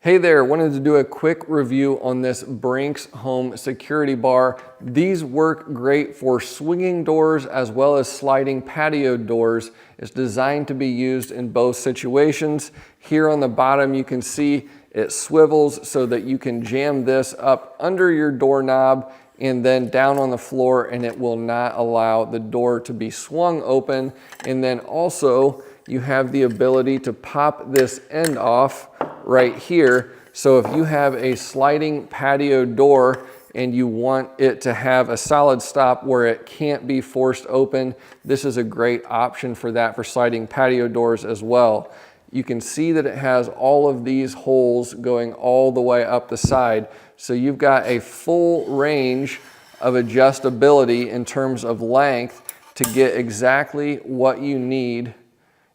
Hey there, wanted to do a quick review on this Brinks Home Security Bar. These work great for swinging doors as well as sliding patio doors. It's designed to be used in both situations. Here on the bottom you can see it swivels so that you can jam this up under your doorknob and then down on the floor, and it will not allow the door to be swung open. And then also you have the ability to pop this end off right here. So if you have a sliding patio door and you want it to have a solid stop where it can't be forced open, this is a great option for that, for sliding patio doors as well. You can see that it has all of these holes going all the way up the side. So you've got a full range of adjustability in terms of length to get exactly what you need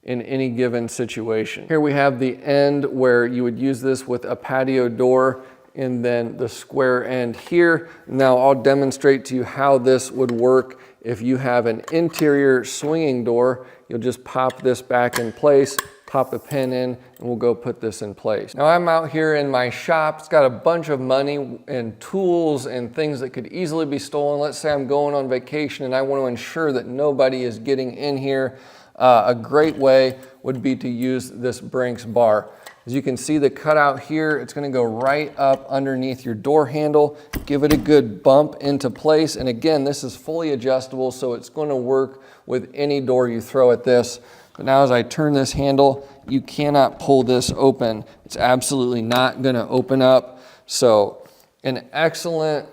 in any given situation. Here we have the end where you would use this with a patio door, and then the square end here. Now I'll demonstrate to you how this would work if you have an interior swinging door. You'll just pop this back in place, pop the pin in, and we'll go put this in place. Now I'm out here in my shop. It's got a bunch of money and tools and things that could easily be stolen. Let's say I'm going on vacation and I want to ensure that nobody is getting in here. A great way would be to use this Brinks bar. As you can see, the cutout here, it's going to go right up underneath your door handle. Give it a good bump into place. And again, this is fully adjustable, so it's going to work with any door you throw at this. But now as I turn this handle, you cannot pull this open. It's absolutely not going to open up. So an excellent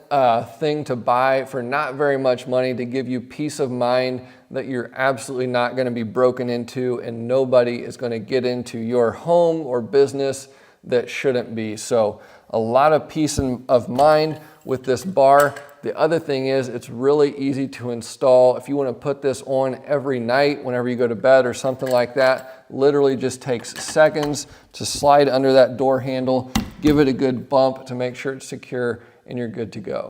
thing to buy for not very much money, to give you peace of mind that you're absolutely not going to be broken into and nobody is going to get into your home or business that shouldn't be. So a lot of peace of mind with this bar. The other thing is it's really easy to install. If you want to put this on every night whenever you go to bed or something like that, literally just takes seconds to slide under that door handle, give it a good bump to make sure it's secure, and you're good to go.